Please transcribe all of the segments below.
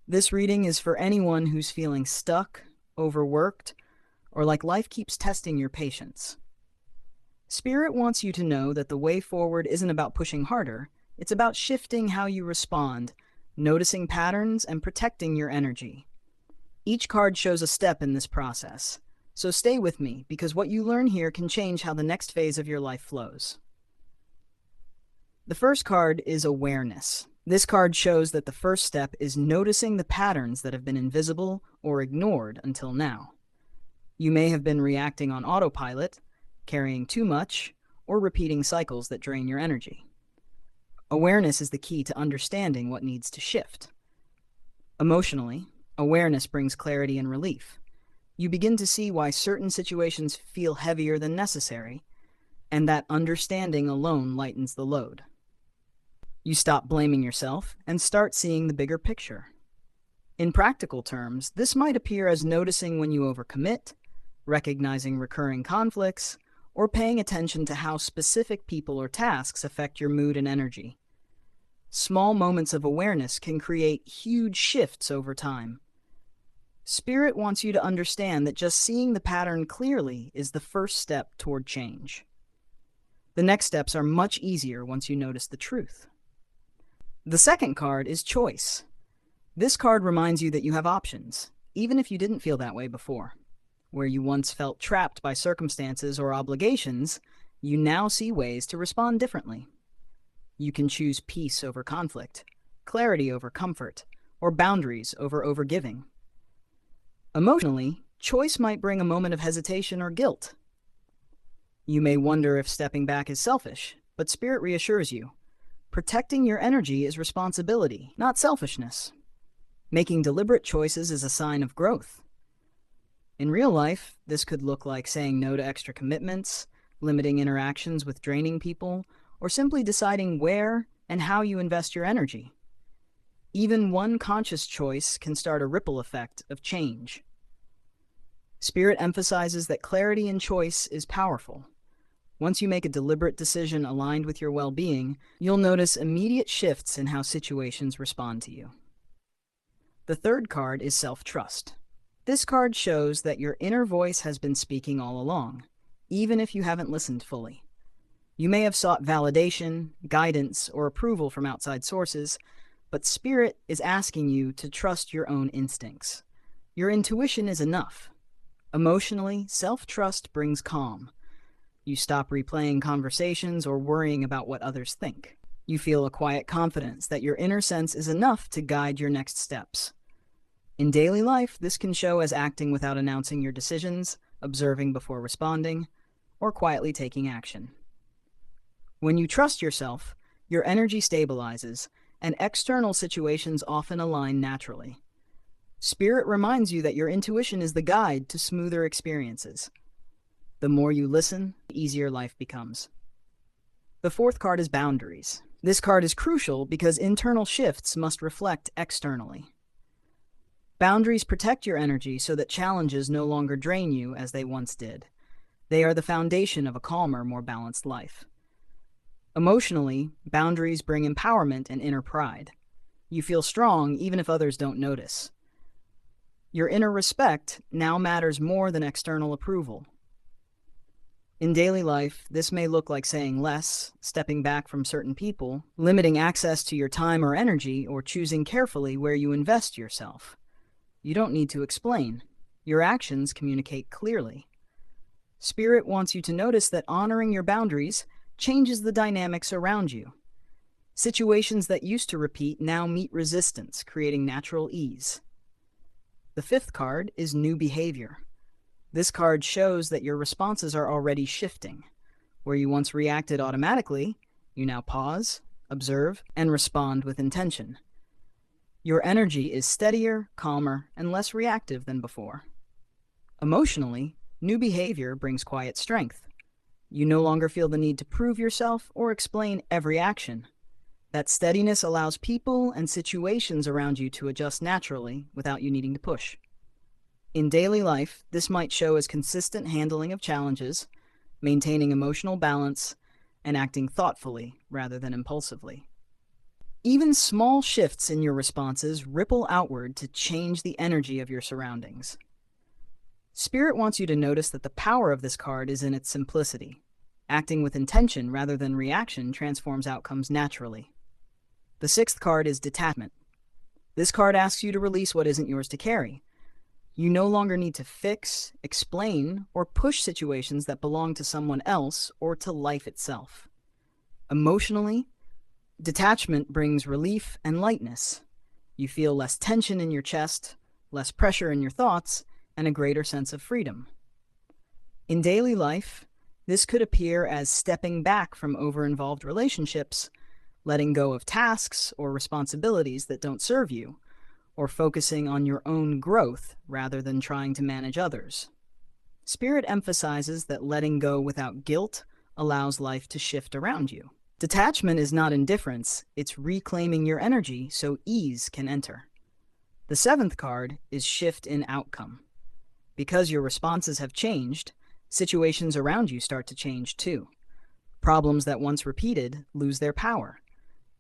This reading is for anyone who's feeling stuck, overworked, or like life keeps testing your patience. Spirit wants you to know that the way forward isn't about pushing harder, it's about shifting how you respond, noticing patterns, and protecting your energy. Each card shows a step in this process. So stay with me, because what you learn here can change how the next phase of your life flows. The first card is awareness. This card shows that the first step is noticing the patterns that have been invisible or ignored until now. You may have been reacting on autopilot, carrying too much, or repeating cycles that drain your energy. Awareness is the key to understanding what needs to shift. Emotionally, awareness brings clarity and relief. You begin to see why certain situations feel heavier than necessary, and that understanding alone lightens the load. You stop blaming yourself and start seeing the bigger picture. In practical terms, this might appear as noticing when you overcommit, recognizing recurring conflicts, or paying attention to how specific people or tasks affect your mood and energy. Small moments of awareness can create huge shifts over time. Spirit wants you to understand that just seeing the pattern clearly is the first step toward change. The next steps are much easier once you notice the truth. The second card is choice. This card reminds you that you have options, even if you didn't feel that way before. Where you once felt trapped by circumstances or obligations, you now see ways to respond differently. You can choose peace over conflict, clarity over comfort, or boundaries over overgiving. Emotionally, choice might bring a moment of hesitation or guilt. You may wonder if stepping back is selfish, but Spirit reassures you. Protecting your energy is responsibility, not selfishness. Making deliberate choices is a sign of growth. In real life, this could look like saying no to extra commitments, limiting interactions with draining people, or simply deciding where and how you invest your energy. Even one conscious choice can start a ripple effect of change. Spirit emphasizes that clarity in choice is powerful. Once you make a deliberate decision aligned with your well-being, you'll notice immediate shifts in how situations respond to you. The third card is self-trust. This card shows that your inner voice has been speaking all along, even if you haven't listened fully. You may have sought validation, guidance, or approval from outside sources, but Spirit is asking you to trust your own instincts. Your intuition is enough. Emotionally, self-trust brings calm. You stop replaying conversations or worrying about what others think. You feel a quiet confidence that your inner sense is enough to guide your next steps. In daily life, this can show as acting without announcing your decisions, observing before responding, or quietly taking action. When you trust yourself, your energy stabilizes, and external situations often align naturally. Spirit reminds you that your intuition is the guide to smoother experiences. The more you listen, the easier life becomes. The fourth card is boundaries. This card is crucial because internal shifts must reflect externally. Boundaries protect your energy so that challenges no longer drain you as they once did. They are the foundation of a calmer, more balanced life. Emotionally, boundaries bring empowerment and inner pride. You feel strong even if others don't notice. Your inner respect now matters more than external approval. In daily life, this may look like saying less, stepping back from certain people, limiting access to your time or energy, or choosing carefully where you invest yourself. You don't need to explain. Your actions communicate clearly. Spirit wants you to notice that honoring your boundaries changes the dynamics around you. Situations that used to repeat now meet resistance, creating natural ease. The fifth card is new behavior. This card shows that your responses are already shifting. Where you once reacted automatically, you now pause, observe, and respond with intention. Your energy is steadier, calmer, and less reactive than before. Emotionally, new behavior brings quiet strength. You no longer feel the need to prove yourself or explain every action. That steadiness allows people and situations around you to adjust naturally without you needing to push. In daily life, this might show as consistent handling of challenges, maintaining emotional balance, and acting thoughtfully rather than impulsively. Even small shifts in your responses ripple outward to change the energy of your surroundings. Spirit wants you to notice that the power of this card is in its simplicity. Acting with intention rather than reaction transforms outcomes naturally. The sixth card is detachment. This card asks you to release what isn't yours to carry. You no longer need to fix, explain, or push situations that belong to someone else or to life itself. Emotionally, detachment brings relief and lightness. You feel less tension in your chest, less pressure in your thoughts, and a greater sense of freedom. In daily life, this could appear as stepping back from over-involved relationships, letting go of tasks or responsibilities that don't serve you, or focusing on your own growth rather than trying to manage others. Spirit emphasizes that letting go without guilt allows life to shift around you. Detachment is not indifference, it's reclaiming your energy so ease can enter. The seventh card is shift in outcome. Because your responses have changed, situations around you start to change too. Problems that once repeated lose their power.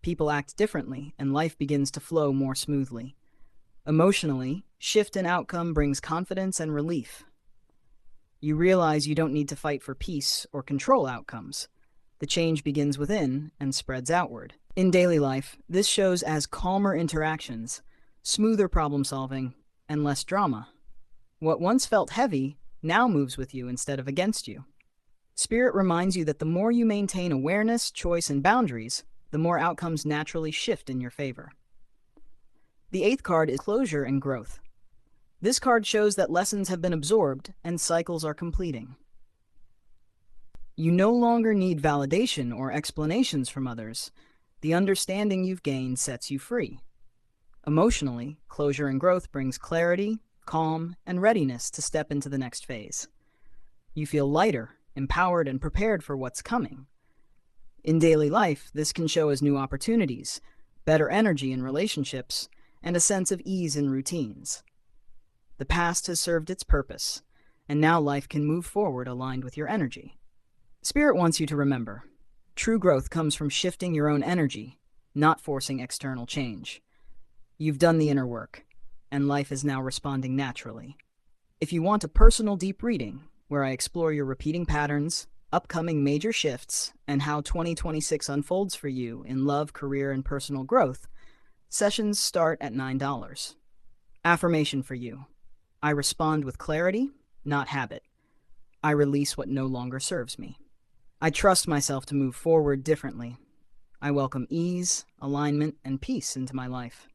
People act differently, and life begins to flow more smoothly. Emotionally, shift in outcome brings confidence and relief. You realize you don't need to fight for peace or control outcomes. The change begins within and spreads outward. In daily life, this shows as calmer interactions, smoother problem solving, and less drama. What once felt heavy now moves with you instead of against you. Spirit reminds you that the more you maintain awareness, choice, and boundaries, the more outcomes naturally shift in your favor. The eighth card is closure and growth. This card shows that lessons have been absorbed and cycles are completing. You no longer need validation or explanations from others. The understanding you've gained sets you free. Emotionally, closure and growth brings clarity, calm, and readiness to step into the next phase. You feel lighter, empowered, and prepared for what's coming. In daily life, this can show as new opportunities, better energy in relationships, and a sense of ease in routines. The past has served its purpose, and now life can move forward aligned with your energy. Spirit wants you to remember, true growth comes from shifting your own energy, not forcing external change. You've done the inner work, and life is now responding naturally. If you want a personal deep reading, where I explore your repeating patterns, upcoming major shifts, and how 2026 unfolds for you in love, career, and personal growth, sessions start at $9. Affirmation for you. I respond with clarity, not habit. I release what no longer serves me. I trust myself to move forward differently. I welcome ease, alignment, and peace into my life.